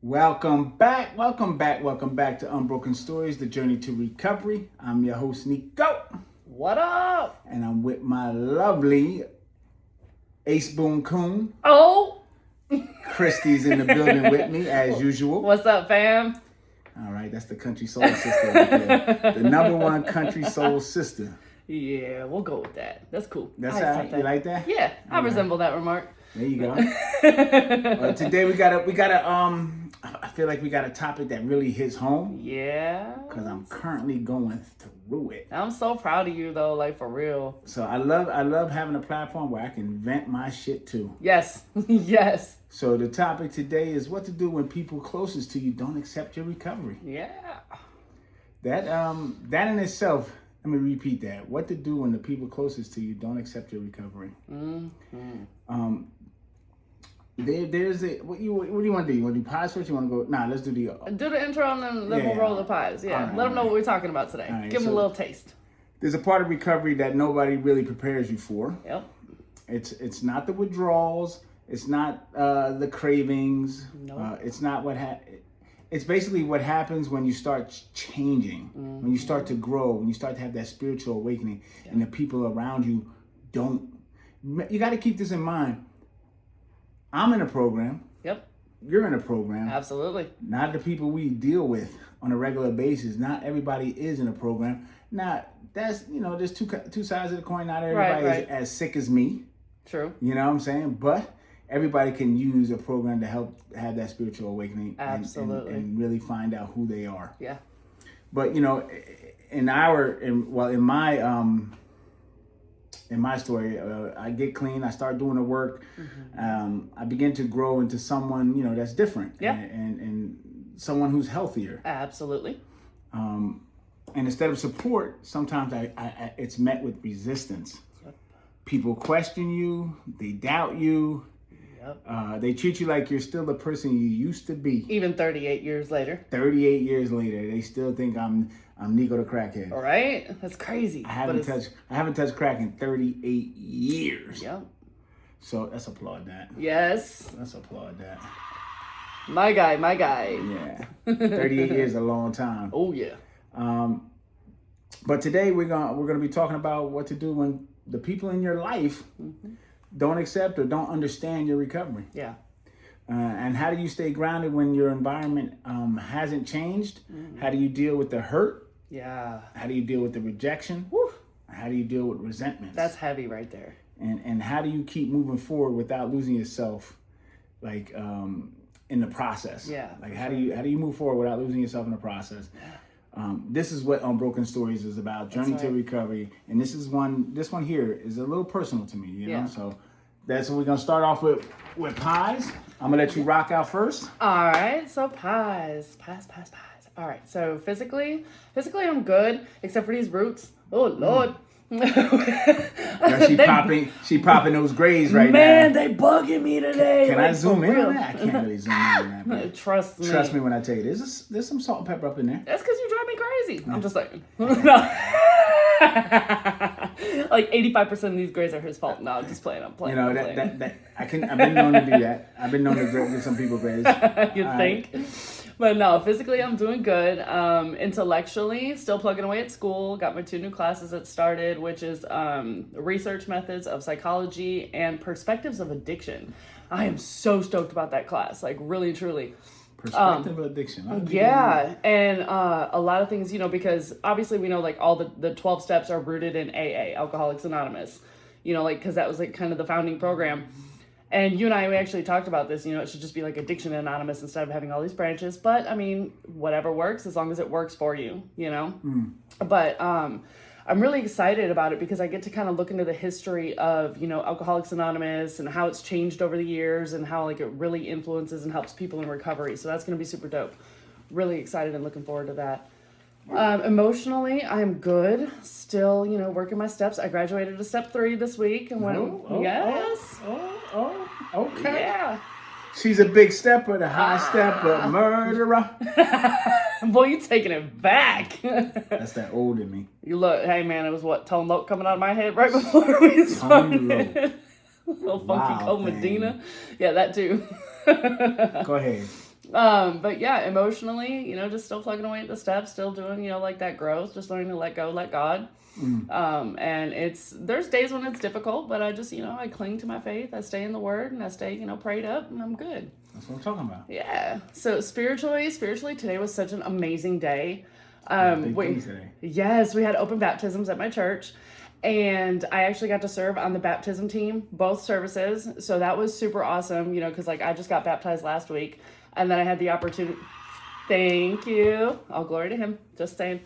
Welcome back to Unbroken Stories, the journey to recovery. I'm your host, Nico. What up? And I'm with my lovely Ace Boone Coon. Oh! Christy's in the building with me, as usual. What's up, fam? All right, that's the country soul sister right there. The number one country soul sister. Yeah, we'll go with that. That's cool. That's how you like that? Yeah, I All resemble that remark. There you go. Today we got I feel like we got a topic that really hits home. Yeah. Because I'm currently going through it. I'm so proud of you, though, like, for real. So I love having a platform where I can vent my shit too. Yes. Yes. So the topic today is what to do when people closest to you don't accept your recovery. Yeah. That in itself, let me repeat that. What to do when the people closest to you don't accept your recovery. Mm-hmm. There's what do you want to do? You want to do pies first? You want to go? Nah, let's do the Do the intro and then we'll roll the pies. Yeah. Right, Let them know what we're talking about today. Right, Give them a little taste. There's a part of recovery that nobody really prepares you for. Yep. It's not the withdrawals. It's not the cravings. Nope. It's not it's basically what happens when you start changing, when you start to grow, when you start to have that spiritual awakening, and the people around you don't. You got to keep this in mind. I'm in a program. Yep. You're in a program. Absolutely. Not the people we deal with on a regular basis. Not everybody is in a program. Now, that's, there's two sides of the coin. Not everybody is as sick as me. True. You know what I'm saying? But everybody can use a program to help have that spiritual awakening. Absolutely. And really find out who they are. Yeah. But, in my story, I get clean, I start doing the work, I begin to grow into someone, that's different, and someone who's healthier. Absolutely. And instead of support, sometimes it's met with resistance. Yep. People question you, they doubt you, they treat you like you're still the person you used to be. Even 38 years later. 38 years later, they still think I'm Nico the crackhead. All right, that's crazy. I haven't touched crack in 38 years. Yep. So let's applaud that. Yes. Let's applaud that. My guy. Yeah. 38 years is a long time. Oh yeah. But today we're gonna be talking about what to do when the people in your life don't accept or don't understand your recovery. Yeah. And how do you stay grounded when your environment hasn't changed? How do you deal with the hurt? Yeah. How do you deal with the rejection? Woo. How do you deal with resentment? That's heavy right there. And how do you keep moving forward without losing yourself, like in the process? Yeah. Like how do you move forward without losing yourself in the process? This is what Unbroken Stories is about, journey to recovery. And this one here is a little personal to me, you know. So that's what we're gonna start off with pies. I'm gonna let you rock out first. All right. So pies. All right. So physically I'm good, except for these roots. Oh Lord. She popping those grays right now. Man, they bugging me today. Can I zoom in on that? I can't really zoom in on that. Trust me when I tell you there's some salt and pepper up in there. That's because you drive me crazy. I'm just saying. Like 85% of these grays are his fault. No, I'm just playing. I'm playing. I've been known to do that. I've been known to give some people grays. You think? But no, physically I'm doing good. Intellectually, still plugging away at school. Got my 2 new classes that started, which is research methods of psychology and perspectives of addiction. I am so stoked about that class, like really, truly. Perspective of addiction. Yeah, and a lot of things, because obviously we know like all the 12 steps are rooted in AA, Alcoholics Anonymous, because that was like kind of the founding program. And you and I, we actually talked about this, it should just be like Addiction Anonymous instead of having all these branches. But I mean, whatever works, as long as it works for you, But I'm really excited about it because I get to kind of look into the history of, Alcoholics Anonymous and how it's changed over the years and how like it really influences and helps people in recovery. So that's going to be super dope. Really excited and looking forward to that. Emotionally, I'm good. Still, working my steps. I graduated to step 3 this week and went, okay. Yeah. She's a big stepper, the high stepper, murderer. Boy, you taking it back. That's that old in me. You look, hey man, it was what, Tone Loc coming out of my head right before we started. Little funky Cold Medina. Yeah, that too. Go ahead. But yeah, emotionally, just still plugging away at the steps, still doing, like that growth, just learning to let go, let God. And there's days when it's difficult, but I just, I cling to my faith. I stay in the Word, and I stay, prayed up, and I'm good. That's what I'm talking about. Yeah. So spiritually, today was such an amazing day. Yes, we had open baptisms at my church, and I actually got to serve on the baptism team, both services. So that was super awesome, because I just got baptized last week, and then I had the opportunity. Thank you. All glory to Him. Just saying.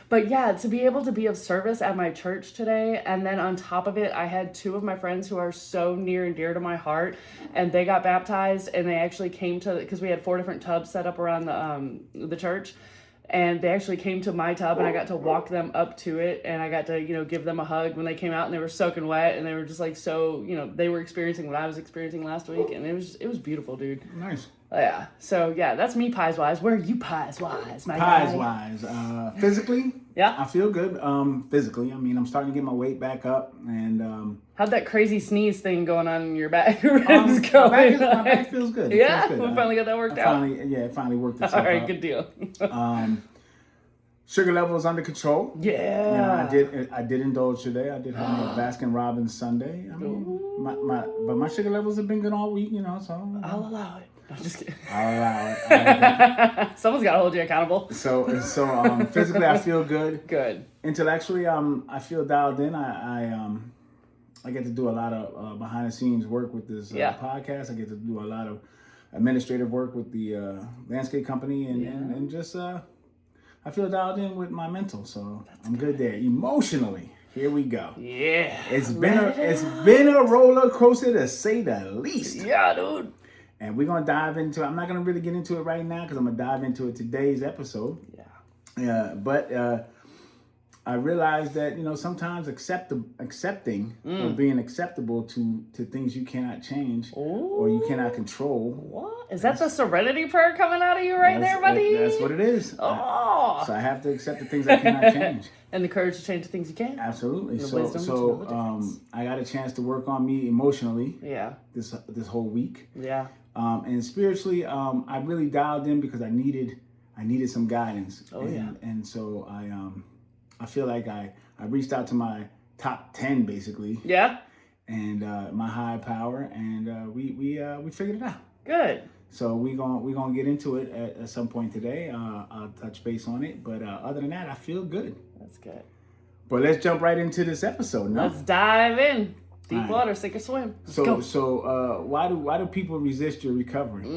But yeah, to be able to be of service at my church today, and then on top of it, I had two of my friends who are so near and dear to my heart, and they got baptized, and they actually came to, because we had 4 different tubs set up around the church, and they actually came to my tub, and I got to walk them up to it, and I got to, give them a hug when they came out, and they were soaking wet, and they were just so, they were experiencing what I was experiencing last week, and it was beautiful, dude. Nice. Yeah. So yeah, that's me pies-wise. Where are you pies-wise, my guy? Pies-wise. Physically, yeah, I feel good. Physically, I'm starting to get my weight back up, and how'd that crazy sneeze thing going on in your back? my back feels good. Yeah, feels good. We finally got that worked out. It finally worked itself out. All right, good deal. Sugar levels under control. Yeah. I did indulge today. I did have a Baskin Robbins Sunday. But my sugar levels have been good all week. So I'll allow it. I'm just kidding. I'll allow it. Someone's got to hold you accountable. So physically, I feel good. Good. Intellectually, I feel dialed in. I get to do a lot of behind the scenes work with this podcast. I get to do a lot of administrative work with the landscape company, and just I feel dialed in with my mental. So I'm good there. Emotionally, here we go. Yeah. It's been a roller coaster to say the least. Yeah, dude. And we're going to dive into it. I'm not going to really get into it right now because I'm going to dive into it today's episode. Yeah. But I realized that, sometimes accepting or being acceptable to things you cannot change or you cannot control. What? Is that the serenity prayer coming out of you right there, buddy? That's what it is. Oh. So I have to accept the things I cannot change. And the courage to change the things you can. Absolutely. So I got a chance to work on me emotionally. Yeah. This whole week. Yeah. And spiritually, I really dialed in because I needed some guidance. And so I feel like I reached out to my top 10 basically. Yeah. And my high power, and we figured it out. Good. So we gonna get into it at some point today. I'll touch base on it, but other than that, I feel good. That's good. But let's jump right into this episode. No? Let's dive in. Deep water, sink or swim. So why do people resist your recovery?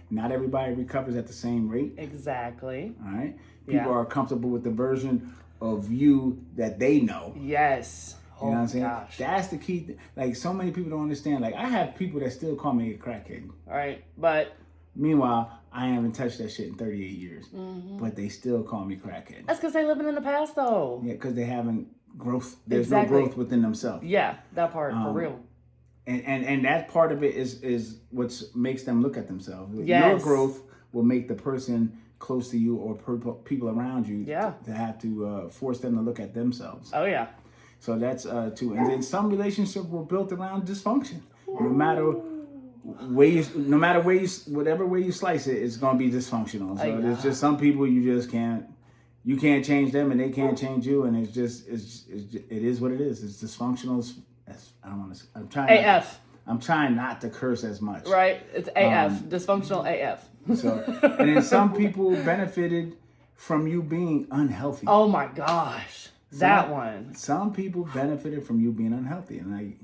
Not everybody recovers at the same rate. Exactly. All right. People are comfortable with the version of you that they know. Yes. You know what I'm saying? Gosh. That's the key. Like, so many people don't understand. Like, I have people that still call me a crackhead. All right, but meanwhile, I haven't touched that shit in 38 years. But they still call me crackhead. That's because they're living in the past, though. Yeah, because they haven't growth. There's no growth within themselves. Yeah, that part, for real. And that part of it is what makes them look at themselves. Yes. Your growth will make the person close to you or people around you to have to force them to look at themselves. Oh, yeah. So that's two. And then some relationships were built around dysfunction. No matter whatever way you slice it, it's gonna be dysfunctional. So there's just some people you can't change them, and they can't change you, and it is what it is. It's dysfunctional. I'm trying not to curse as much. Right, it's AF, dysfunctional AF. So, and then some people benefited from you being unhealthy. Oh my gosh. That one. Some people benefited from you being unhealthy, and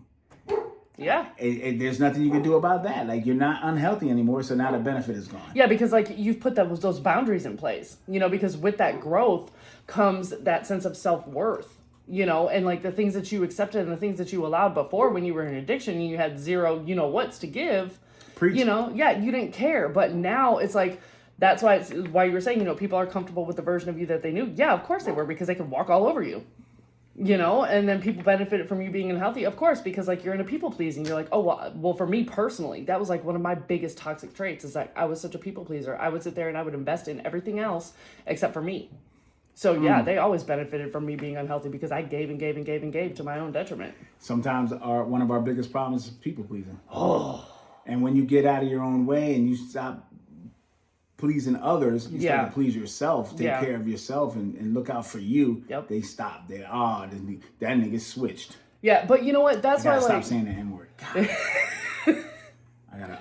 there's nothing you can do about that. Like, you're not unhealthy anymore, so now the benefit is gone. Yeah, because you've put those boundaries in place. Because with that growth comes that sense of self-worth. And the things that you accepted and the things that you allowed before when you were in addiction, and you had zero, what's to give. Preach. You didn't care, but now it's like. That's why you were saying, people are comfortable with the version of you that they knew. Yeah, of course they were, because they could walk all over you, and then people benefited from you being unhealthy, of course, because you're into people pleasing. You're like, oh, well, for me personally, that was one of my biggest toxic traits is I was such a people pleaser. I would sit there and I would invest in everything else except for me. So yeah, they always benefited from me being unhealthy because I gave and gave and gave and gave to my own detriment. Sometimes one of our biggest problems is people pleasing. Oh. And when you get out of your own way and you stop pleasing others, you start to please yourself, take care of yourself, and look out for you. Yep. They stop. That nigga switched. Yeah, but you know what? That's why, stop saying the N-word.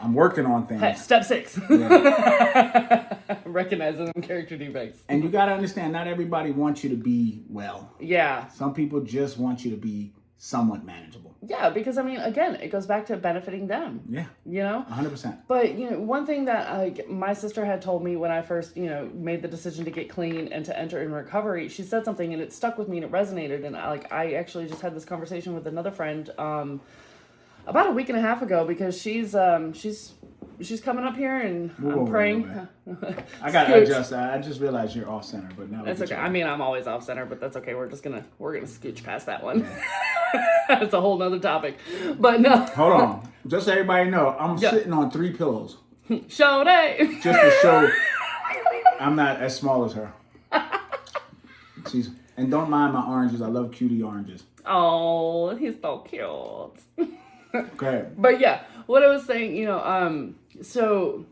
I'm working on things. Hey, step 6. Yeah. Recognizing them character defects. And you got to understand, not everybody wants you to be well. Yeah. Some people just want you to be somewhat manageable. Yeah, because I mean, again, it goes back to benefiting them. Yeah. 100%. But one thing that my sister had told me when I first made the decision to get clean and to enter in recovery, she said something and it stuck with me and it resonated. And I actually just had this conversation with another friend about a week and a half ago, because she's coming up here and I'm praying. I got to adjust that. I just realized you're off center, but now that's okay. I mean, I'm always off center, but that's okay. We're gonna scooch past that one. That's a whole nother topic. But no. Hold on. Just so everybody know, I'm sitting on 3 pillows. Show day. Just to show I'm not as small as her. And don't mind my oranges. I love cutie oranges. Oh, he's so cute. Okay. But yeah, what I was saying, so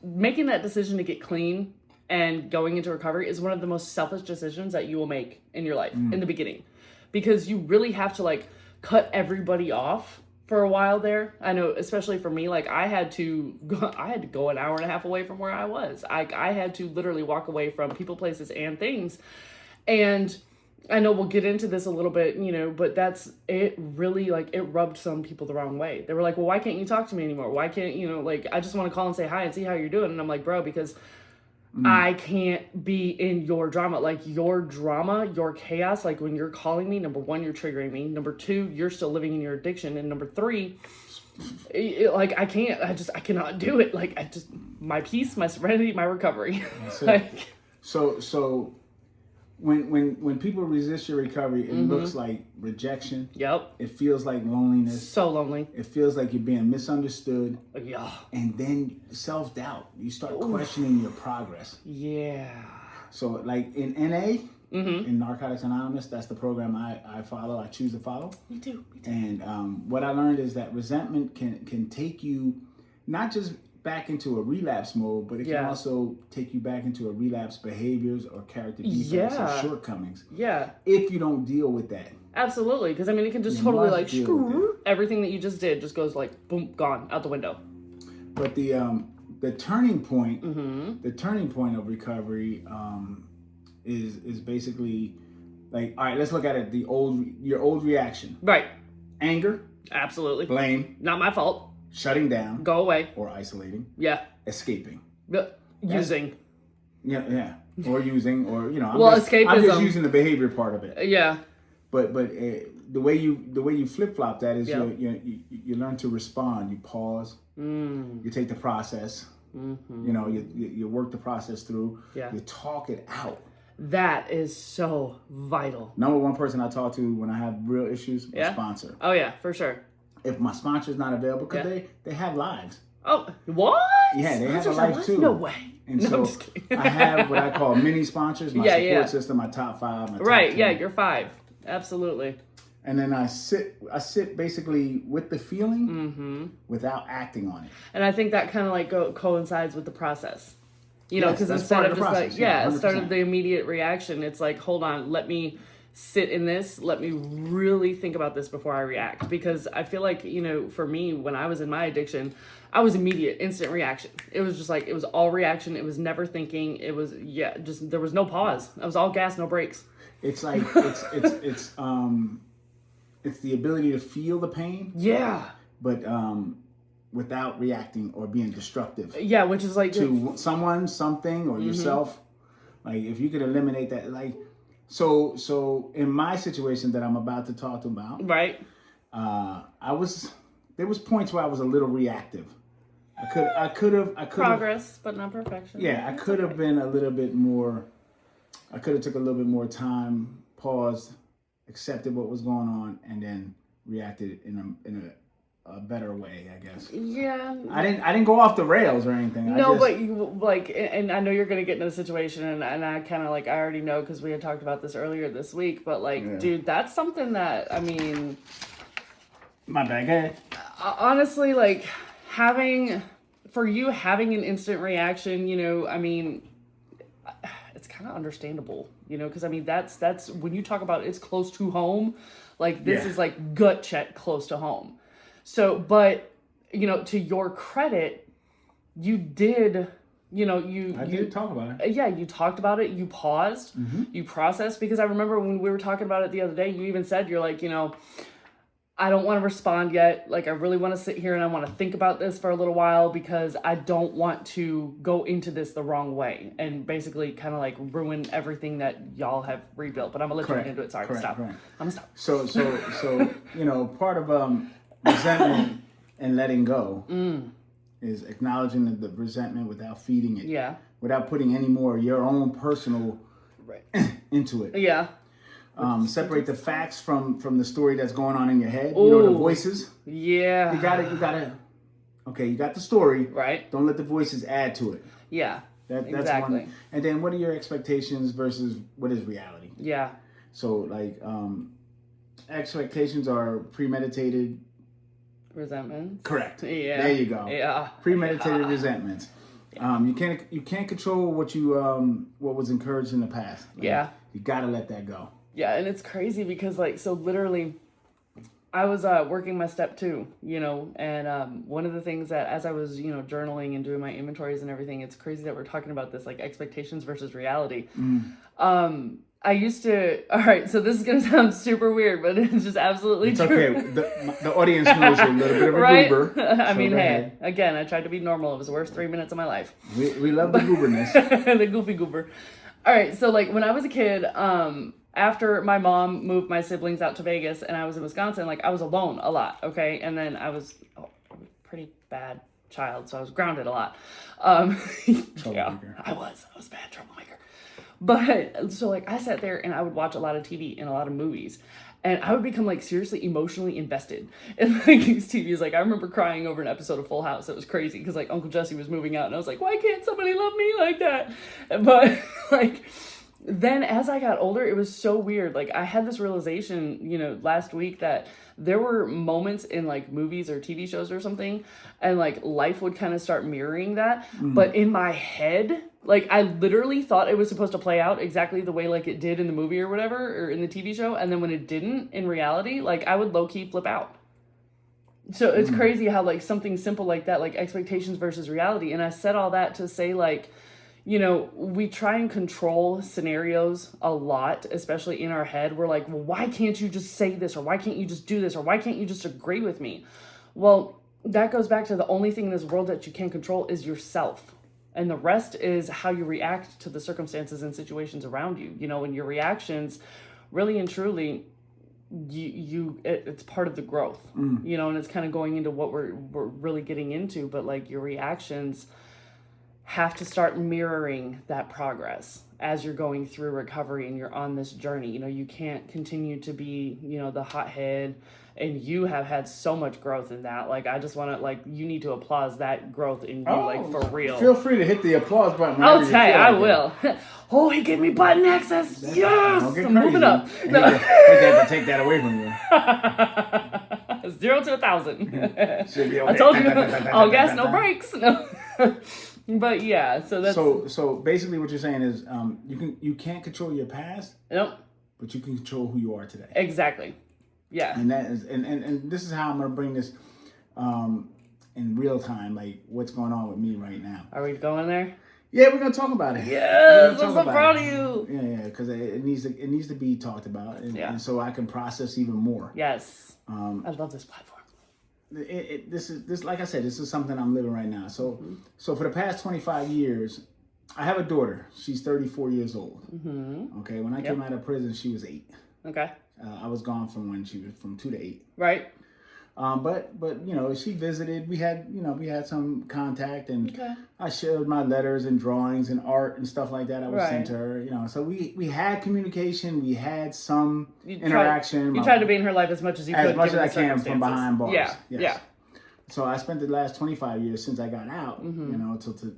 making that decision to get clean and going into recovery is one of the most selfish decisions that you will make in your life in the beginning, because you really have to cut everybody off for a while there. I know, especially for me, I had to go an hour and a half away from where I was. I had to literally walk away from people, places, and things. And I know we'll get into this a little bit, but that's it. Really, it rubbed some people the wrong way. They were like, well, why can't you talk to me anymore? Why can't, I just want to call and say hi and see how you're doing. And I'm like, bro, because I can't be in your drama. Your drama, your chaos, when you're calling me, number 1, you're triggering me. Number 2, you're still living in your addiction. And number 3, I can't, I cannot do it. My peace, my serenity, my recovery. So when people resist your recovery, it looks like rejection. Yep. It feels like loneliness. So lonely. It feels like you're being misunderstood. Yeah. And then self-doubt. You start questioning your progress. Yeah. So in NA, in Narcotics Anonymous, that's the program I follow. I choose to follow. Me too. And what I learned is that resentment can take you not just back into a relapse mode, but it can also take you back into a relapse behaviors or character defects or shortcomings. Yeah. If you don't deal with that. Absolutely. Because it can just totally screw everything that you just did, just goes boom, gone, out the window. But the turning point, the turning point of recovery is basically all right, let's look at it, your old reaction. Right. Anger. Absolutely. Blame. Not my fault. Shutting down. Go away. Or isolating. Yeah. Escaping. Using. Yeah. Or using, or escapism. I'm just using the behavior part of it. Yeah. But the way you flip flop that is you learn to respond. You pause. You take the process. You work the process through. Yeah. You talk it out. That is so vital. Number 1 person I talk to when I have real issues, my sponsor. Oh yeah, for sure. If my sponsor's not available, because they have lives. Oh, what? Yeah, they have a life too. No way. And no, so I have what I call mini sponsors, my support system, my top 5, my top 10. Yeah, you're 5. Absolutely. And then I sit basically with the feeling without acting on it. And I think that kind of coincides with the process. Because instead of just instead of the immediate reaction, it's hold on, let me sit in this, let me really think about this before I react. Because I feel like, for me, when I was in my addiction, I was immediate, instant reaction. It was just it was all reaction. It was never thinking. It was, just, there was no pause. I was all gas, no brakes. It's it's the ability to feel the pain. Yeah. But without reacting or being destructive. Yeah, which is to someone, something, or yourself. If you could eliminate that, so in my situation that I'm about to talk about, right? There was points where I was a little reactive. I could have progress, but not perfection. Yeah, I could have been a little bit more. I could have took a little bit more time, paused, accepted what was going on, and then reacted in a better way, I guess. Yeah. I didn't go off the rails or anything. No, but you and I know you're gonna get in a situation, and I kind of I already know because we had talked about this earlier this week. But dude, that's something that my bad. Honestly, having an instant reaction, you know, I mean, it's kind of understandable, you know, because I mean, that's when you talk about it's close to home, like this is like gut check close to home. So, but, you know, to your credit, you did, you know, I did talk about it. Yeah, you talked about it, you paused, you processed, because I remember when we were talking about it the other day, you even said, you're like, you know, I don't want to respond yet. Like, I really want to sit here and I want to think about this for a little while because I don't want to go into this the wrong way and basically kind of like ruin everything that y'all have rebuilt. But I'm gonna let you get into it. Sorry, stop. I'm gonna stop. So you know, part of resentment and letting go is acknowledging the resentment without feeding it. Yeah. Without putting any more of your own personal into it. Yeah. Separate the facts from the story that's going on in your head. You know, the voices. Yeah. You gotta. Okay, you got the story. Right. Don't let the voices add to it. Yeah. That's exactly. one. And then, what are your expectations versus what is reality? Yeah. So, like, expectations are premeditated. Resentments. Correct. Yeah. There you go. Yeah. Premeditated resentments. Yeah. You can't control what was encouraged in the past. Like, yeah. You gotta let that go. Yeah, and it's crazy because like so literally I was working my step 2, you know, and one of the things that as I was, you know, journaling and doing my inventories and everything, it's crazy that we're talking about this like expectations versus reality. I used to, all right, so this is going to sound super weird, but it's just absolutely it's true. Okay. The audience knows you're a little bit of a right? goober. I mean, hey, again, I tried to be normal. It was the worst 3 minutes of my life. We love the gooberness. The goofy goober. All right, so like when I was a kid, after my mom moved my siblings out to Vegas and I was in Wisconsin, like I was alone a lot, okay? And then I was a pretty bad child, so I was grounded a lot. Yeah, I was a bad troublemaker. But so like I sat there and I would watch a lot of TV and a lot of movies. And I would become like seriously emotionally invested in like these TVs. Like I remember crying over an episode of Full House. It was crazy because like Uncle Jesse was moving out and I was like, why can't somebody love me like that? But like then as I got older, it was so weird. Like I had this realization, you know, last week that there were moments in like movies or TV shows or something and like life would kind of start mirroring that. But in my head, like I literally thought it was supposed to play out exactly the way like it did in the movie or whatever, or in the TV show. And then when it didn't in reality, like I would low key flip out. So it's crazy how like something simple like that, like expectations versus reality. And I said all that to say like, you know, we try and control scenarios a lot, especially in our head. We're like, well, why can't you just say this? Or why can't you just do this? Or why can't you just agree with me? Well, that goes back to the only thing in this world that you can control is yourself. And the rest is how you react to the circumstances and situations around you. You know, and your reactions really and truly, it's part of the growth, you know, and it's kind of going into what we're really getting into. But like your reactions have to start mirroring that progress as you're going through recovery and you're on this journey. You know, you can't continue to be, you know, the hothead, and you have had so much growth in that. Like, I just want to, like, you need to applaud that growth in you, like, for real. Feel free to hit the applause button. I'll tell you, I will. Oh, he gave me button access. Yes! I'm moving up. No. To take that away from you. 0 to 1,000. Okay. I told you, all gas, no brakes. No. But yeah, so that's so basically what you're saying is you can't control your past. Nope. But you can control who you are today. Exactly. Yeah. And that is and this is how I'm gonna bring this in real time, like what's going on with me right now. Are we going there? Yeah, we're gonna talk about it. Yes, I'm so proud of you. Yeah, because it needs to be talked about, and so I can process even more. Yes. I love this platform. This like I said, this is something I'm living right now. So so for the past 25 years, I have a daughter. She's 34 years old. Okay, when I came out of prison, she was 8. Okay. I was gone from 2 to 8. Right. But you know, she visited. We had some contact, and I shared my letters and drawings and art and stuff like that. I would send to her. You know, so we had communication. We had some interaction. You tried to be in her life as much as you could. As much as I can from behind bars. Yeah. Yes. Yeah. So I spent the last 25 years since I got out. You know, till to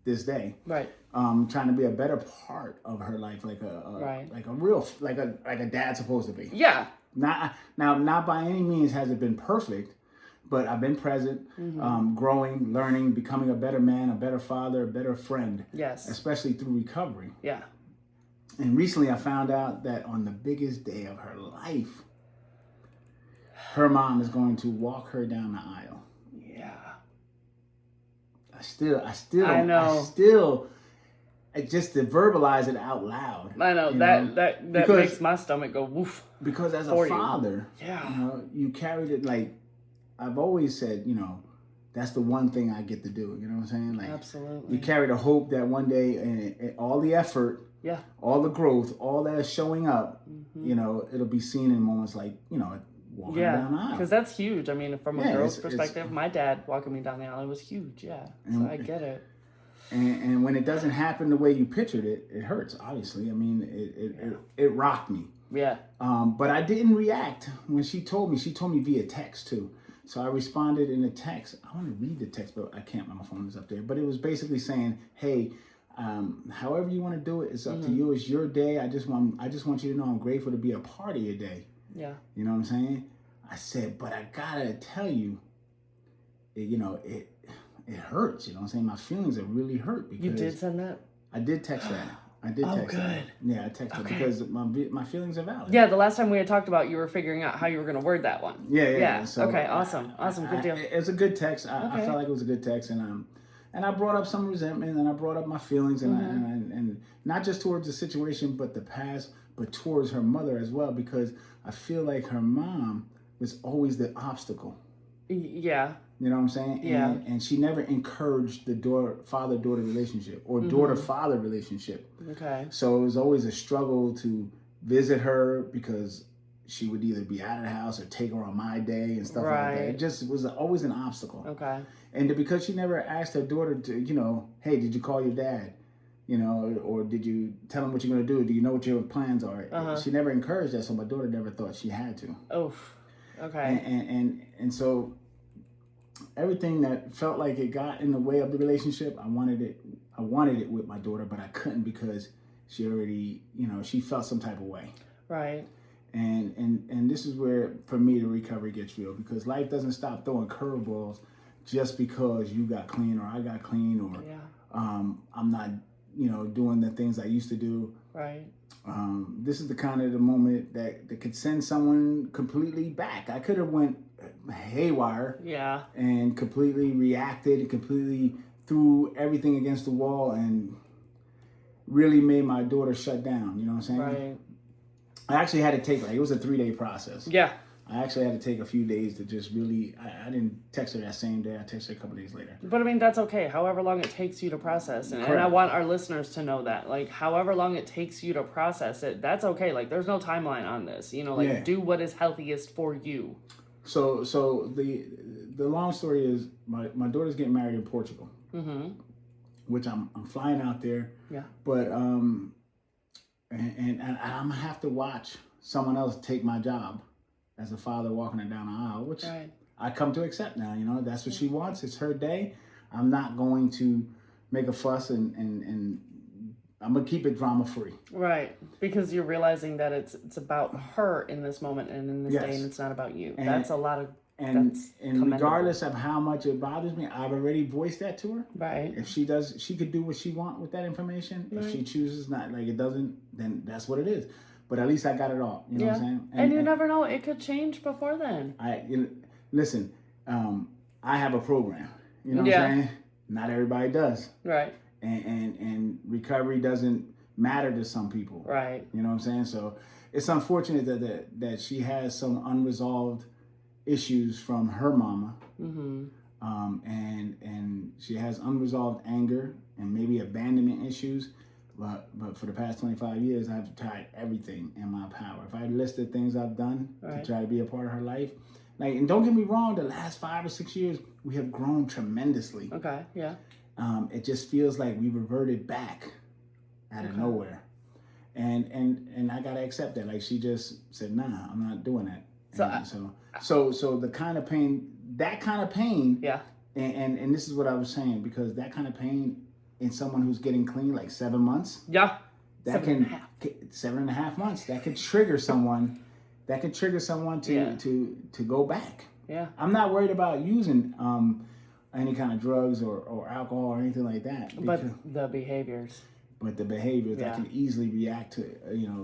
this day. Right. Trying to be a better part of her life, like a real like a dad's supposed to be. Yeah. Not by any means has it been perfect, but I've been present, growing, learning, becoming a better man, a better father, a better friend. Yes. Especially through recovery. Yeah. And recently I found out that on the biggest day of her life, her mom is going to walk her down the aisle. Yeah. I know. Just to verbalize it out loud. I know that makes my stomach go woof. Because as a father, yeah, you carried it like I've always said. That's the one thing I get to do. You know what I'm saying? Like absolutely. You carry the hope that one day, and all the effort, all the growth, all that showing up, it'll be seen in moments like walking down the aisle. Because that's huge. I mean, from a girl's perspective, my dad walking me down the aisle was huge. Yeah, so I get it. And when it doesn't happen the way you pictured it, it hurts. Obviously, I mean, it rocked me. Yeah. But I didn't react when she told me. She told me via text too. So I responded in a text. I want to read the text, but I can't. My phone is up there. But it was basically saying, "Hey, however you want to do it, it's up to you. It's your day. I just want you to know I'm grateful to be a part of your day." Yeah. You know what I'm saying? I said, but I gotta tell you, it hurts. You know what I'm saying? My feelings are really hurt because you did send that. I did text that. I did text that. Yeah, I texted because my feelings are valid. Yeah, the last time we had talked about, you were figuring out how you were going to word that one. Yeah. So okay, awesome, good deal. It was a good text. I felt like it was a good text, and I brought up some resentment, and I brought up my feelings, and not just towards the situation, but the past, but towards her mother as well, because I feel like her mom was always the obstacle. Yeah. You know what I'm saying? Yeah. And she never encouraged the father-daughter relationship or daughter-father relationship. Okay. So it was always a struggle to visit her because she would either be out of the house or take her on my day and stuff like that. It just was always an obstacle. Okay. And because she never asked her daughter to, hey, did you call your dad? Or did you tell him what you're going to do? Do you know what your plans are? She never encouraged that, so my daughter never thought she had to. Oof. Okay. And so everything that felt like it got in the way of the relationship, I wanted it with my daughter, but I couldn't because she already, she felt some type of way. Right. And this is where, for me, the recovery gets real, because life doesn't stop throwing curveballs just because you got clean or I got clean or I'm not, doing the things I used to do. Right. This is the kind of the moment that could send someone completely back. I could have went haywire. Yeah. And completely reacted and completely threw everything against the wall and really made my daughter shut down. You know what I'm saying? Right. I actually had to take, it was a 3-day process. Yeah. I actually had to take a few days to just really, I didn't text her that same day. I texted her a couple days later. But I mean, that's okay. However long it takes you to process. And I want our listeners to know that. Like, however long it takes you to process it, that's okay. Like, there's no timeline on this. Do what is healthiest for you. So the long story is my daughter's getting married in Portugal. Which I'm flying out there. Yeah. But, and I'm going to have to watch someone else take my job as a father walking her down the aisle, which I come to accept now. That's what she wants. It's her day. I'm not going to make a fuss and I'm going to keep it drama free. Right. Because you're realizing that it's about her in this moment and in this day, and it's not about you. That's a lot of, and regardless of how much it bothers me, I've already voiced that to her. Right. If she does, she could do what she wants with that information. If she chooses not, it doesn't, then that's what it is. But at least I got it all. You know what I'm saying? And you never know. It could change before then. Listen, I have a program. You know what I'm saying? Not everybody does. Right. And recovery doesn't matter to some people. Right. You know what I'm saying? So it's unfortunate that she has some unresolved issues from her mama. And she has unresolved anger and maybe abandonment issues. But for the past 25 years, I've tried everything in my power. If I listed things I've done to try to be a part of her life, and don't get me wrong, the last 5 or 6 years, we have grown tremendously. Okay, yeah. It just feels like we reverted back out of nowhere. And I gotta accept that. She just said, nah, I'm not doing that. So the kind of pain, yeah. And this is what I was saying, because that kind of pain in someone who's getting clean, 7 months. Yeah. 7.5 months. That could trigger someone. To go back. Yeah. I'm not worried about using any kind of drugs or alcohol or anything like that. But the behaviors. But the behaviors, I can easily react to,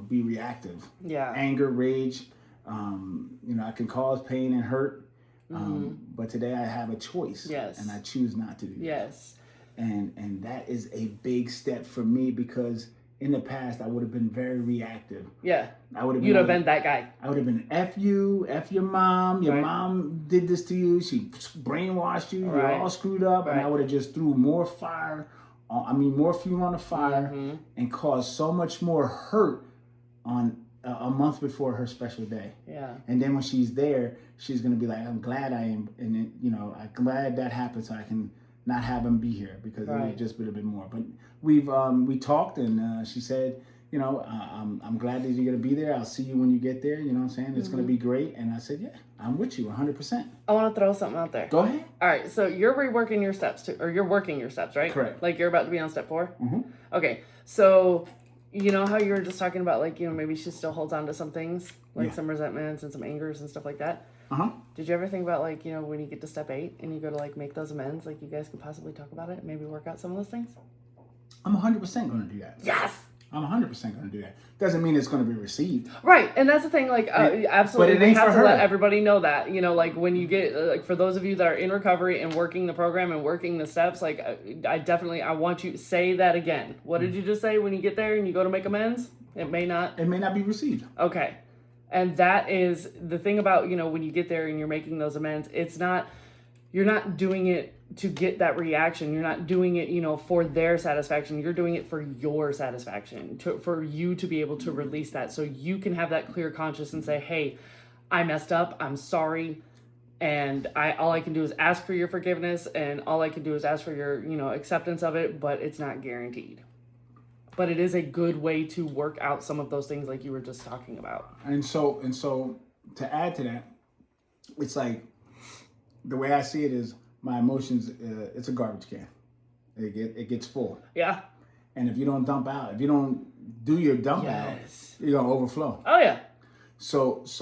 be reactive. Yeah. Anger, rage, I can cause pain and hurt. But today I have a choice. Yes. And I choose not to do that. Yes. And that is a big step for me, because in the past I would have been very reactive. Yeah. You'd have been that guy. I would have been F you, F your mom. Your mom did this to you. She brainwashed you. You're all screwed up. And I would have just threw more fuel on the fire and caused so much more hurt on a month before her special day. Yeah. And then when she's there, she's going to be like, I'm glad I am. And then, I'm glad that happened so I can not have him be here, because it would have just been a bit more. But we talked, and she said, I'm glad that you're going to be there. I'll see you when you get there. You know what I'm saying? It's going to be great. And I said, yeah, I'm with you 100%. I want to throw something out there. Go ahead. All right. So you're reworking your steps too, or you're working your steps, right? Correct. Like you're about to be on step 4? Mm-hmm. Okay. So you know how you were just talking about, like, maybe she still holds on to some things, like some resentments and some angers and stuff like that? Uh-huh. Did you ever think about, like, when you get to step 8 and you go to, like, make those amends, like, you guys could possibly talk about it and maybe work out some of those things? I'm 100% going to do that. Yes! I'm 100% going to do that. Doesn't mean it's going to be received. Right, and that's the thing, like, absolutely, but it ain't we have for to her. let everybody know that, like, when you get, like, for those of you that are in recovery and working the program and working the steps, like, I want you to say that again. What did you just say when you get there and you go to make amends? It may not be received. Okay. And that is the thing about, when you get there and you're making those amends, you're not doing it to get that reaction. You're not doing it, for their satisfaction. You're doing it for your satisfaction, for you to be able to release that, so you can have that clear conscience and say, hey, I messed up. I'm sorry. And all I can do is ask for your forgiveness, and all I can do is ask for your, acceptance of it, but it's not guaranteed. But it is a good way to work out some of those things like you were just talking about. And so to add to that, it's like, the way I see it is, my emotions, it's a garbage can. It gets full. Yeah. And if you don't dump out, if you don't do your dump out, you're going to overflow. Oh, yeah. So it's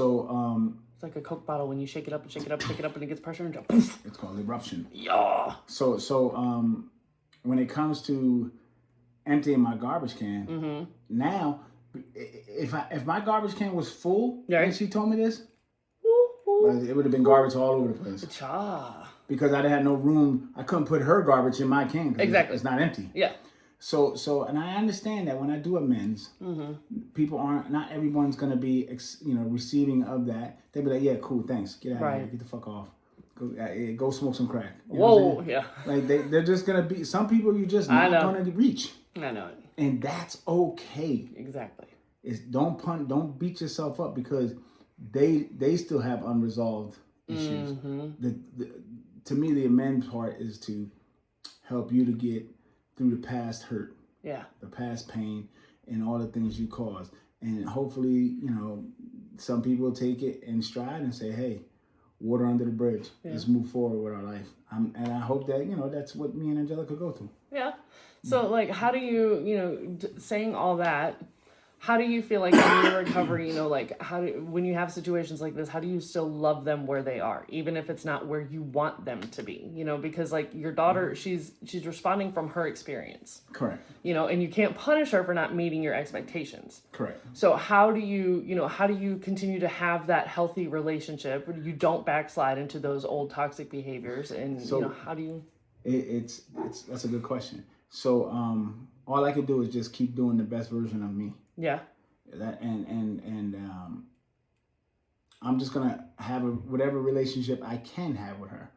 like a Coke bottle when you shake it up and shake it up and shake it up and it gets pressure and jump. It's called eruption. Yeah. So when it comes to emptying my garbage can, now, if my garbage can was full when she told me this, it would have been garbage all over the place. Because I didn't have no room. I couldn't put her garbage in my can. Exactly. It's not empty. Yeah. So, and I understand that when I do amends, not everyone's going to be, receiving of that. They'll be like, yeah, cool, thanks. Get out of here. Get the fuck off. Go smoke some crack. You know Whoa, yeah. Like, they're just going to be, some people you're just not going to reach. I know it. And that's okay. Exactly. Don't beat yourself up, because they still have unresolved issues. To me, the amend part is to help you to get through the past hurt, the past pain, and all the things you caused. And hopefully, some people will take it in stride and say, hey, water under the bridge. Let's move forward with our life. And I hope that, that's what me and Angelica go through. Yeah. So, like, how do you, saying all that, how do you feel like in your recovery, like, when you have situations like this, how do you still love them where they are, even if it's not where you want them to be, because, like, your daughter, she's responding from her experience. Correct. And you can't punish her for not meeting your expectations. Correct. So how do you continue to have that healthy relationship where you don't backslide into those old toxic behaviors, and, how do you? It's that's a good question. So, all I can do is just keep doing the best version of me. Yeah. I'm just gonna have whatever relationship I can have with her.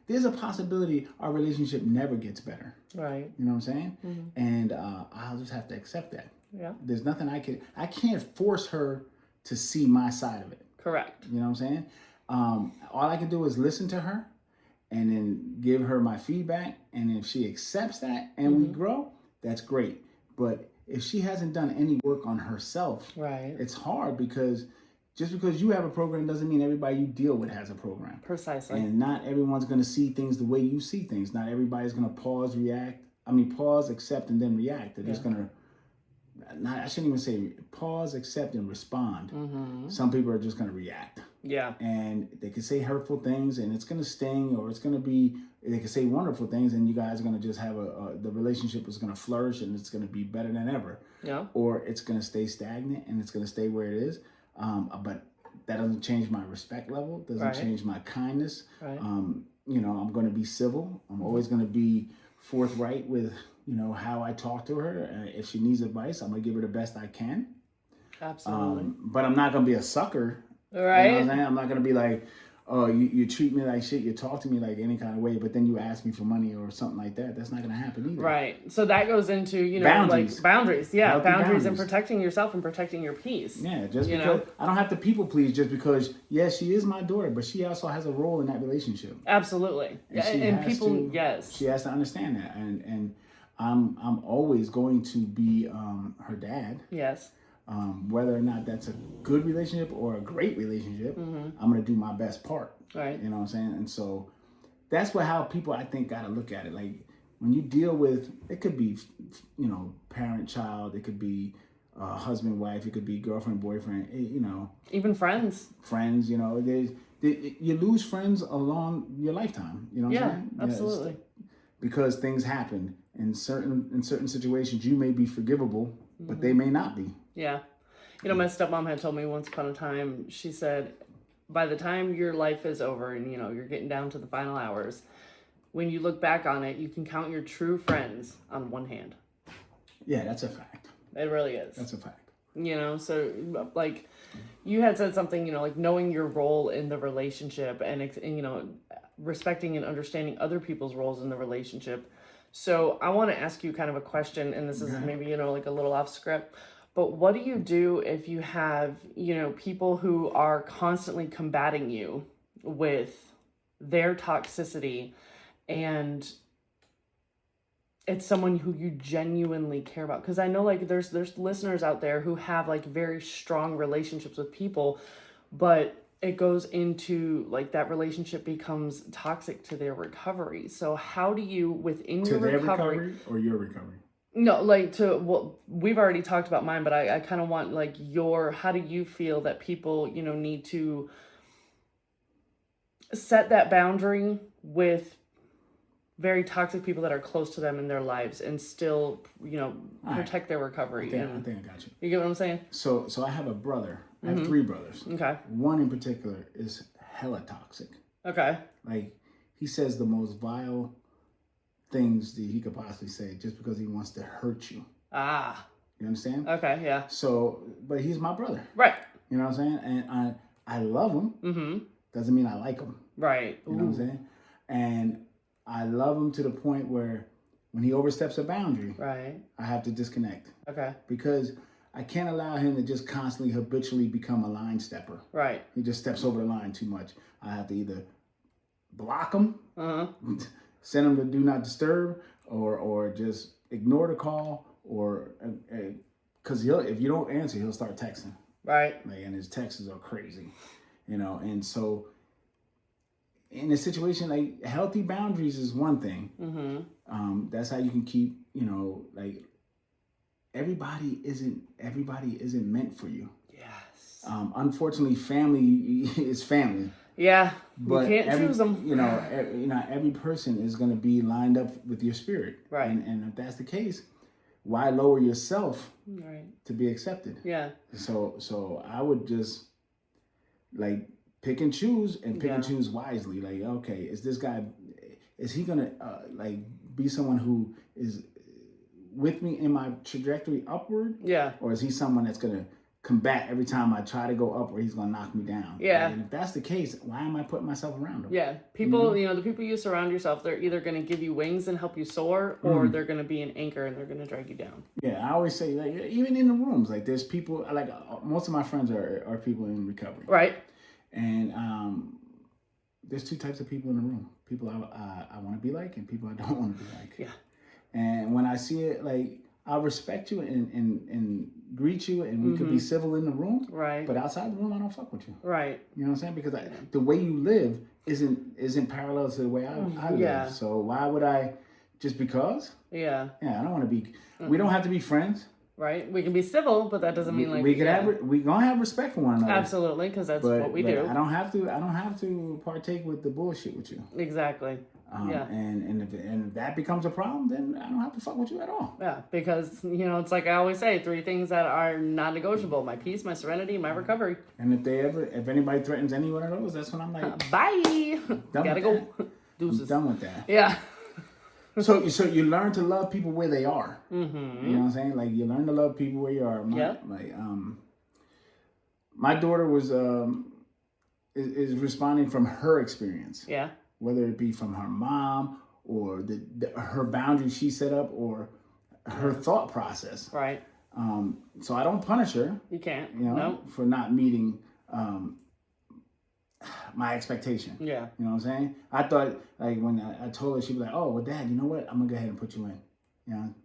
There's a possibility our relationship never gets better. Right. You know what I'm saying? And I'll just have to accept that. Yeah. There's nothing I can't force her to see my side of it. Correct. You know what I'm saying? All I can do is listen to her, and then give her my feedback. And if she accepts that and we grow, that's great. But if she hasn't done any work on herself, it's hard, because just because you have a program doesn't mean everybody you deal with has a program. Precisely. And not everyone's going to see things the way you see things. Not everybody's going to pause, accept, and then react. They're just going to, I shouldn't even say pause, accept, and respond. Some people are just going to react. Yeah. And they can say hurtful things, and it's gonna sting, or it's gonna be. They can say wonderful things, and you guys are gonna just have the relationship is gonna flourish, and it's gonna be better than ever. Yeah. Or it's gonna stay stagnant, and it's gonna stay where it is. But that doesn't change my respect level. Doesn't change my kindness. Right. You know, I'm gonna be civil. I'm always gonna be forthright with, you know, how I talk to her. If she needs advice, I'm gonna give her the best I can. Absolutely. But I'm not gonna be a sucker. Right. You know what I'm saying? I'm not gonna be like, oh, you treat me like shit. You talk to me like any kind of way, but then you ask me for money or something like that. That's not gonna happen either. Right. So that goes into, you know, boundaries. like boundaries. Yeah, Healthy boundaries and protecting yourself and protecting your peace. Yeah, just because I don't have to people please just because, yes, she is my daughter, but she also has a role in that relationship. Absolutely. And people, yes. She has to understand that. And I'm always going to be her dad. Yes. Whether or not that's a good relationship or a great relationship, I'm going to do my best part. Right. You know what I'm saying? And so that's how people, I think, got to look at it. Like, when you deal with, it could be, you know, parent, child, it could be husband, wife, it could be girlfriend, boyfriend, you know. Even friends. Friends, you know. You lose friends along your lifetime. You know what I'm saying? Absolutely. Because things happen. In certain situations, you may be forgivable, but they may not be. Yeah. You know, my stepmom had told me once upon a time, she said, by the time your life is over and, you know, you're getting down to the final hours, when you look back on it, you can count your true friends on one hand. Yeah, that's a fact. It really is. That's a fact. You know, so, like, you had said something, you know, like knowing your role in the relationship and you know, respecting and understanding other people's roles in the relationship. So I want to ask you kind of a question, and this is maybe, you know, like a little off script. But what do you do if you have, you know, people who are constantly combating you with their toxicity, and it's someone who you genuinely care about? Because I know, like, there's listeners out there who have, like, very strong relationships with people, but it goes into, like, that relationship becomes toxic to their recovery. So how do you, within your recovery or your recovery? No, like, well, we've already talked about mine, but I kind of want, like, how do you feel that people, you know, need to set that boundary with very toxic people that are close to them in their lives and still, you know, protect their recovery? I think I got you. You get what I'm saying? So I have a brother. I have 3 brothers. Okay. One in particular is hella toxic. Okay. Like, he says the most vile things that he could possibly say just because he wants to hurt you. Ah. You understand? Okay, yeah. So, but he's my brother. Right. You know what I'm saying? And I love him. Mm-hmm. Doesn't mean I like him. Right. You know what I'm saying? And I love him to the point where when he oversteps a boundary, right, I have to disconnect. Okay. Because I can't allow him to just constantly habitually become a line stepper. Right. He just steps over the line too much. I have to either block him, send him to do not disturb, or just ignore the call, or because if you don't answer, he'll start texting. Right. Like, and his texts are crazy, you know. And so, in a situation like, healthy boundaries is one thing. Mm-hmm. That's how you can keep, you know, like, everybody isn't meant for you. Yes. Unfortunately, family is family. Yeah, but you can't choose them. You know, every person is going to be lined up with your spirit. Right. And if that's the case, why lower yourself to be accepted? Yeah. So I would just, like, pick and choose and choose wisely. Like, okay, is this guy, is he going to like be someone who is with me in my trajectory upward? Yeah. Or is he someone that's going to combat every time I try to go up, or he's going to knock me down? Yeah. And if that's the case, why am I putting myself around him? Yeah. People, you know, the people you surround yourself, they're either going to give you wings and help you soar, or they're going to be an anchor and they're going to drag you down. Yeah. I always say, like, even in the rooms, like, there's people, like, most of my friends are people in recovery. Right. And there's 2 types of people in the room. People I want to be like, and people I don't want to be like. Yeah. And when I see it, like, I'll respect you and greet you, and we could be civil in the room. Right. But outside the room, I don't fuck with you. Right. You know what I'm saying? Because the way you live isn't parallel to the way I live. So why would I, just because? Yeah. Yeah, I don't want to be. We don't have to be friends. right? We can be civil, but that doesn't mean like we gonna have respect for one another. Absolutely, because that's what we do. I don't have to partake with the bullshit with you. Exactly. And if that becomes a problem, then I don't have to fuck with you at all. Yeah, because it's like I always say, 3 things that are non-negotiable: my peace, my serenity, my recovery. And if anybody threatens any one of those, that's when I'm like, bye. Gotta go. Deuces. I'm done with that. Yeah. So you learn to love people where they are. Mm-hmm. You know what I'm saying? Like you learn to love people where you are. My daughter was is responding from her experience. Yeah. Whether it be from her mom or her boundaries she set up or her thought process. Right. So I don't punish her. You can't. For not meeting my expectation. Yeah. You know what I'm saying? I thought, like, when I told her, she'd be like, oh, well, Dad, you know what? I'm going to go ahead and put you in. You know?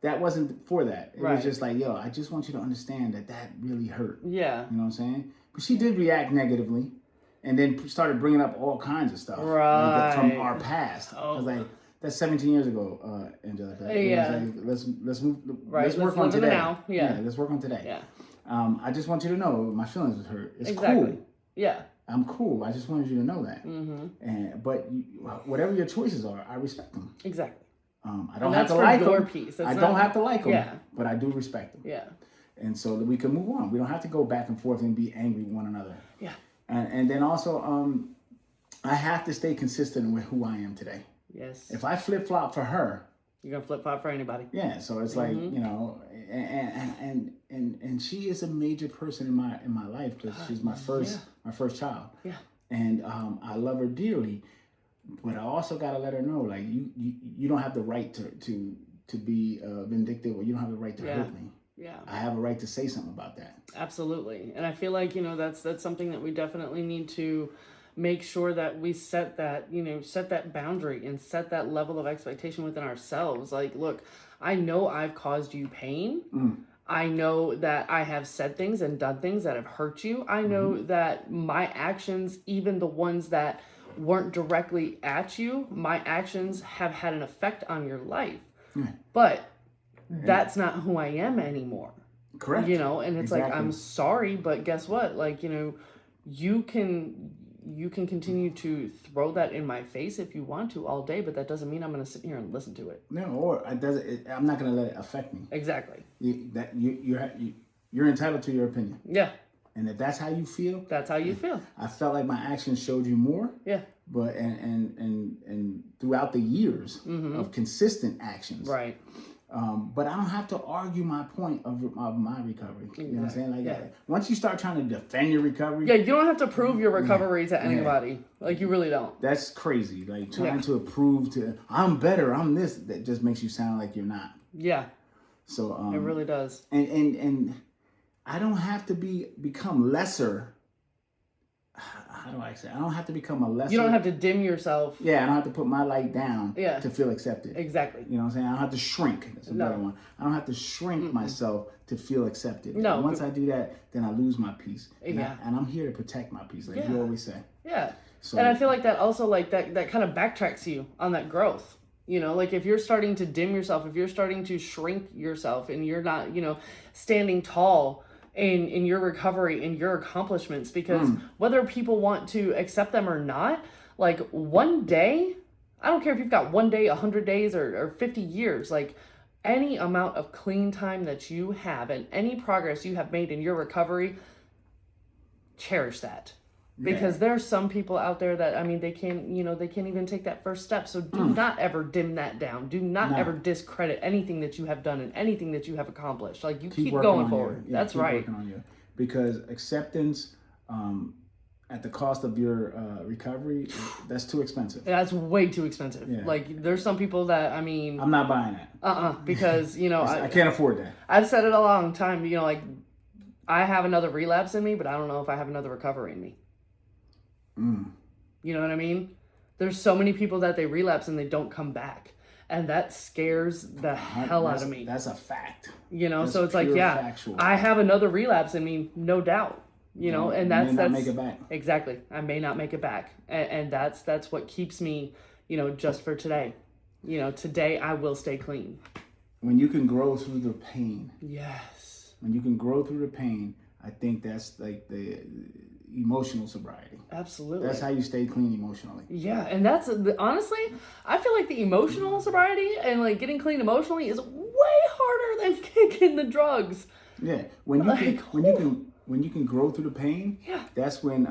That wasn't for that. It was just like, yo, I just want you to understand that really hurt. Yeah. You know what I'm saying? But she did react negatively. And then started bringing up all kinds of stuff from our past. I was like, that's 17 years ago, Angelica. Yeah. Like, let's move. Right. Let's work on today. Now. Yeah. Let's work on today. Yeah. I just want you to know my feelings was hurt. It's exactly. cool. Yeah. I'm cool. I just wanted you to know that. Mm-hmm. But whatever your choices are, I respect them. Exactly. I don't have to like them. I don't have to like them. But I do respect them. Yeah. And so that we can move on. We don't have to go back and forth and be angry with one another. Yeah. And then also, I have to stay consistent with who I am today. Yes. If I flip flop for her, you're gonna flip flop for anybody. Yeah. So it's like and she is a major person in my life because she's my first child. Yeah. And I love her dearly, but I also gotta let her know, like, you don't have the right to be vindictive, or you don't have the right to hurt me. Yeah. I have a right to say something about that. Absolutely. And I feel like, that's something that we definitely need to make sure that we set that boundary and set that level of expectation within ourselves. Like, look, I know I've caused you pain. I know that I have said things and done things that have hurt you. I know that my actions, even the ones that weren't directly at you, my actions have had an effect on your life. But that's not who I am anymore. Correct. And it's like, I'm sorry, but guess what? Like, you can continue to throw that in my face if you want to all day, but that doesn't mean I'm going to sit here and listen to it. No, or I'm not going to let it affect me. Exactly. You're entitled to your opinion. Yeah. And if that's how you feel, that's how you feel. I felt like my actions showed you more. Yeah. But and throughout the years of consistent actions. Right. But I don't have to argue my point of my recovery. You know what I'm saying? Like, once you start trying to defend your recovery. Yeah, you don't have to prove your recovery to anybody. Like, you really don't. That's crazy. Like, trying to prove I'm better, I'm this, that just makes you sound like you're not. Yeah. So it really does. And I don't have to become lesser. How do I say? I don't have to become a lesser. You don't have to dim yourself. Yeah, I don't have to put my light down to feel accepted. Exactly. You know what I'm saying? I don't have to shrink. That's a better one. I don't have to shrink myself to feel accepted. No. Once I do that, then I lose my peace. And, yeah. and I'm here to protect my peace, like you always say. Yeah. So, and I feel like that also, like, that kind of backtracks you on that growth. Like, if you're starting to dim yourself, if you're starting to shrink yourself and you're not, standing tall in your recovery and your accomplishments, because whether people want to accept them or not, like, one day, I don't care if you've got 1 day, 100 days, or 50 years, like, any amount of clean time that you have and any progress you have made in your recovery, cherish that. Because there are some people out there that, they can't even take that first step. So do not ever dim that down. Do not ever discredit anything that you have done and anything that you have accomplished. Like, you keep going forward. That's right. Working on you. Because acceptance at the cost of your recovery, that's too expensive. That's way too expensive. Yeah. Like, there's some people that, I'm not buying that. Because, I can't afford that. I've said it a long time, like, I have another relapse in me, but I don't know if I have another recovery in me. You know what I mean? There's so many people that they relapse and they don't come back. And that scares the hell out of me. That's a fact. So it's like, factual. I have another relapse in me, no doubt. And that's may not make it back. Exactly. I may not make it back. And that's what keeps me, just for today. Today I will stay clean. when you can grow through the pain. Yes. When you can grow through the pain, I think that's like the emotional sobriety. Absolutely. That's how you stay clean emotionally. Yeah, and that's honestly, I feel like the emotional sobriety and like getting clean emotionally is way harder than kicking the drugs. Yeah, when you can grow through the pain, yeah, that's when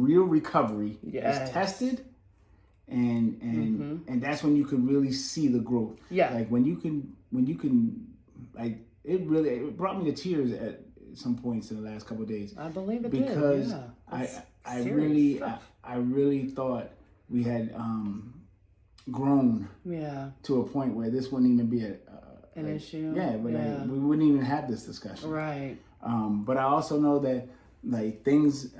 real recovery yes. is tested, and that's when you can really see the growth. Yeah, like when you can like it brought me to tears at some points in the last couple of days. I believe it because did. Yeah. I really thought we had grown to a point where this wouldn't even be an issue. Yeah, but we wouldn't even have this discussion. Right. But I also know that like things,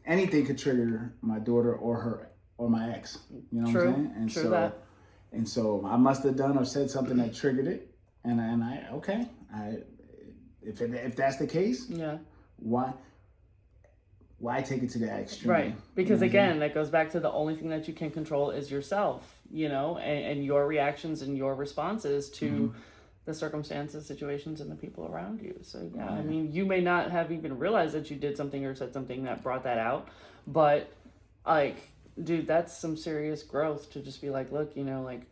anything could trigger my daughter or my ex. You know what I'm saying? And True that. And so I must have done or said something that triggered it. And if that's the case, why take it to that extreme? Right. Because again, that goes back to the only thing that you can control is yourself, and your reactions and your responses to the circumstances, situations, and the people around you. So I mean, you may not have even realized that you did something or said something that brought that out, but like, dude, that's some serious growth to just be like, look, like,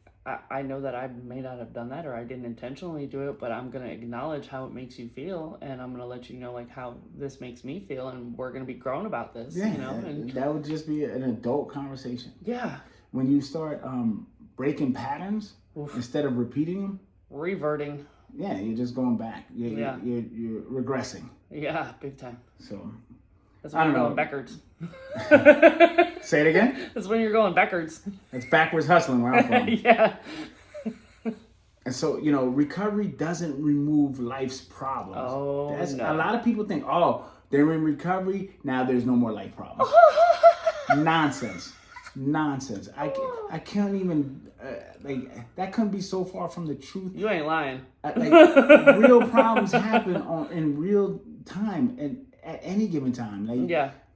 I know that I may not have done that or I didn't intentionally do it, but I'm going to acknowledge how it makes you feel, and I'm going to let you know like how this makes me feel, and we're going to be grown about this, and that would just be an adult conversation. Yeah. When you start breaking patterns instead of repeating them. Reverting. Yeah, you're just going back. You're regressing. Yeah, big time. So that's when you're going backwards. Say it again? That's when you're going backwards. It's backwards hustling where I'm from. Yeah. And so, recovery doesn't remove life's problems. Oh, A lot of people think, they're in recovery, now there's no more life problems. Nonsense. I can't even, that couldn't be so far from the truth. You ain't lying. Real problems happen in real time and at any given time.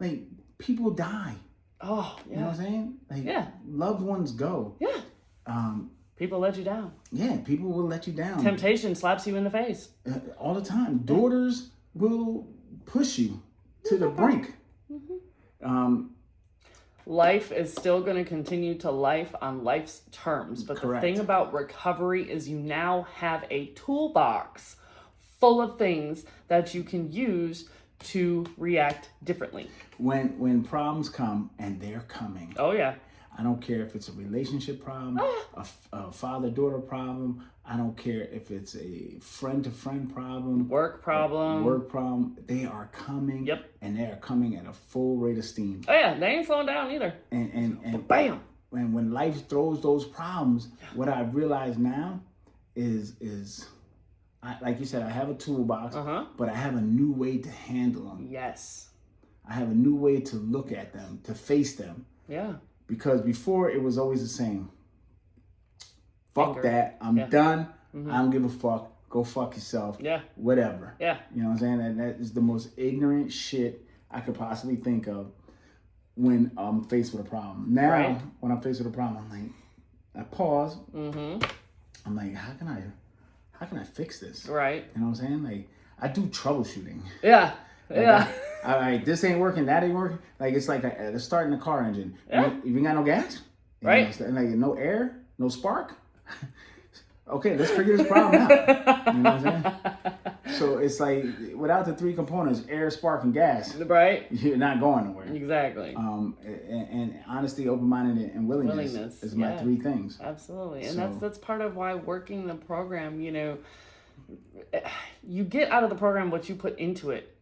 Like, people die. Oh, yeah. You know what I'm saying? Loved ones go. Yeah. People let you down. Yeah, people will let you down. Temptation slaps you in the face. All the time. Daughters will push you to the brink. Life is still going to continue to life on life's terms. But Correct. The thing about recovery is you now have a toolbox full of things that you can use to react differently. When problems come, and they're coming. Oh, yeah. I don't care if it's a relationship problem, a father-daughter problem. I don't care if it's a friend-to-friend problem. Work problem. They are coming. Yep. And they are coming at a full rate of steam. Oh, yeah. They ain't slowing down either. And bam. When life throws those problems, what I realize now is like you said, I have a toolbox, but I have a new way to handle them. Yes. I have a new way to look at them, to face them. Yeah. Because before it was always the same. Fuck Anger. that. I'm done. I don't give a fuck. Go fuck yourself. Yeah. Whatever. Yeah. You know what I'm saying? And that is the most ignorant shit I could possibly think of when I'm faced with a problem. Now, when I'm faced with a problem, I'm like, I pause. I'm like, how can I fix this? Right. You know what I'm saying? Like, I do troubleshooting. Yeah. Like, this ain't working, that ain't working. Like, it's like starting a car engine. Yeah. If you got no gas, right? Like no air, no spark. Okay, let's figure this problem out. You know what I'm saying? So it's like without the three components, air, spark, and gas, right? You're not going nowhere. Exactly. And honesty, open-minded, and willingness is my three things. Absolutely, and that's part of why working the program. You get out of the program what you put into it.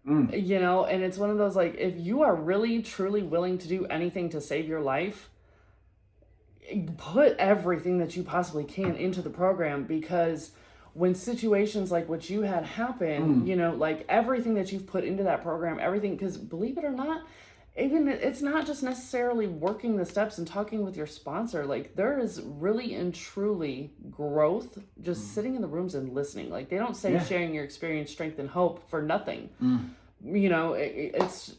And it's one of those, like, if you are really truly willing to do anything to save your life, put everything that you possibly can into the program, because when situations like what you had happen, like everything that you've put into that program, everything, because believe it or not, even it's not just necessarily working the steps and talking with your sponsor. Like, there is really and truly growth just sitting in the rooms and listening. Like, they don't say sharing your experience, strength, and hope for nothing. It's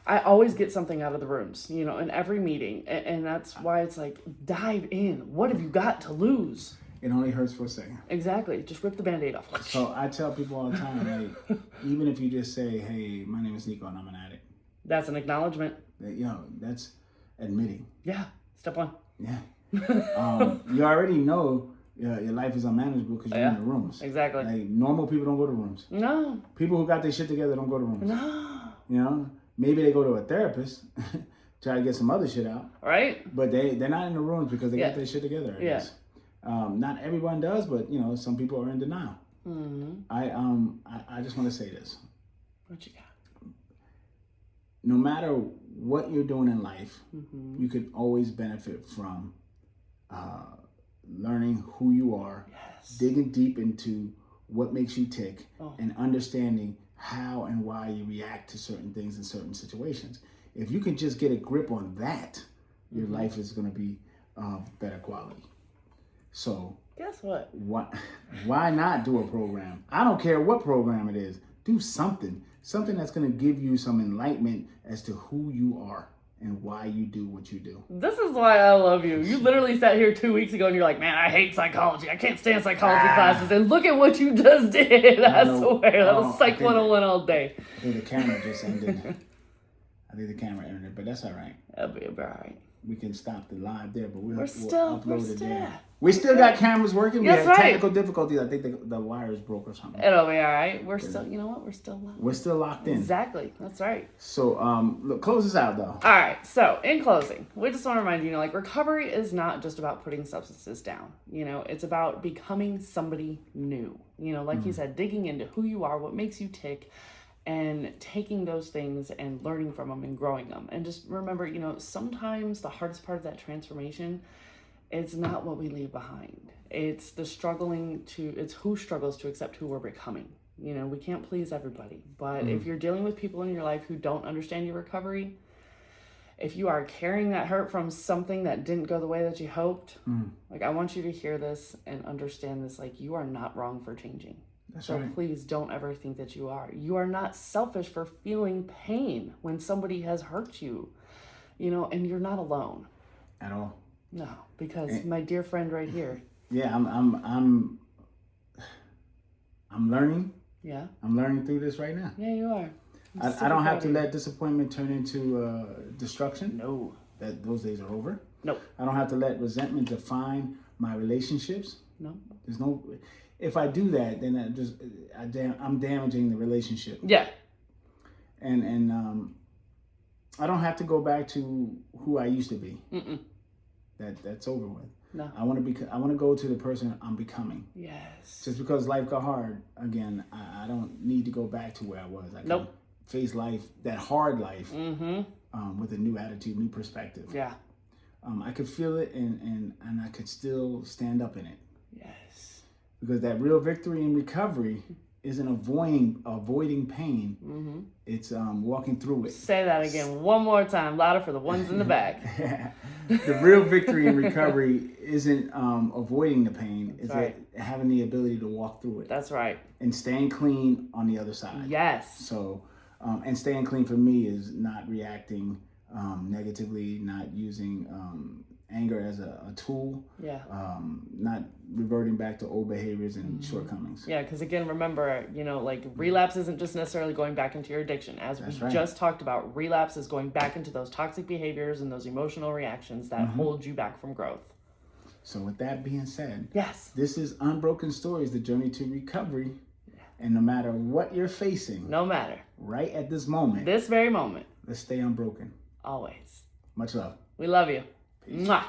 I always get something out of the rooms, you know, in every meeting. And that's why it's like, dive in. What have you got to lose? It only hurts for a second. Exactly. Just rip the Band-Aid off. So I tell people all the time, like, even if you just say, hey, my name is Nico and I'm an addict. That's an acknowledgement. You know, that's admitting. Yeah. Step one. Yeah. You already know your life is unmanageable because you're in the rooms. Exactly. Like, normal people don't go to rooms. No. People who got their shit together don't go to rooms. No. You know, maybe they go to a therapist, try to get some other shit out. Right. But they're not in the rooms because they got their shit together. I guess. Not everyone does, but you know, some people are in denial. Mm-hmm. I just want to say this. What you got? No matter what you're doing in life, you can always benefit from learning who you are, digging deep into what makes you tick, and understanding how and why you react to certain things in certain situations. If you can just get a grip on that, your life is going to be of better quality. So guess what? Why not do a program? I don't care what program it is. Do something that's going to give you some enlightenment as to who you are and why you do what you do. This is why I love you. You literally sat here 2 weeks ago and you're like, man, I hate psychology. I can't stand psychology classes. And look at what you just did. I swear. That was Psych 101 all day. I think the camera just ended. I think the camera ended, but that's all right. That'll be all right. We can stop the live there, but we'll still upload it there. We still got cameras working. We had technical difficulties. I think the wires broke or something. It'll be all right. We're still, you know what? We're still locked. We're still locked in. Exactly. That's right. So, look, close this out, though. All right. So, in closing, we just want to remind you, like, recovery is not just about putting substances down. You know, it's about becoming somebody new. You know, like you said, digging into who you are, what makes you tick, and taking those things and learning from them and growing them. And just remember, you know, sometimes the hardest part of that transformation is not what we leave behind. It's it's who struggles to accept who we're becoming. You know, we can't please everybody. But if you're dealing with people in your life who don't understand your recovery, if you are carrying that hurt from something that didn't go the way that you hoped, like, I want you to hear this and understand this, like, you are not wrong for changing. So please don't ever think that you are. You are not selfish for feeling pain when somebody has hurt you, you know, and you're not alone. At all. No, because my dear friend right here. Yeah, I'm learning. Yeah. I'm learning through this right now. Yeah, you are. I don't have to let disappointment turn into destruction. No. Those days are over. No. I don't have to let resentment define my relationships. No. There's no. If I do that, then I'm damaging the relationship. Yeah. And I don't have to go back to who I used to be. That's over with. No. I want to go to the person I'm becoming. Yes. Just because life got hard again, I don't need to go back to where I was. I can face life, that hard life, with a new attitude, new perspective. Yeah. I could feel it and I could still stand up in it. Yes. Because that real victory in recovery isn't avoiding pain. It's walking through it. Say that again one more time, louder for the ones in the back. The real victory in recovery isn't avoiding the pain. It's having the ability to walk through it. That's right. And staying clean on the other side. Yes. So, and staying clean for me is not reacting negatively, not using anger as a tool. Yeah. Not reverting back to old behaviors and shortcomings. Yeah, because again, remember, you know, like, relapse isn't just necessarily going back into your addiction. As we just talked about, relapse is going back into those toxic behaviors and those emotional reactions that hold you back from growth. So with that being said, yes, this is Unbroken Stories, the journey to recovery. And no matter what you're facing, right at this moment, this very moment, let's stay unbroken. Always. Much love. We love you. Peace. Mwah.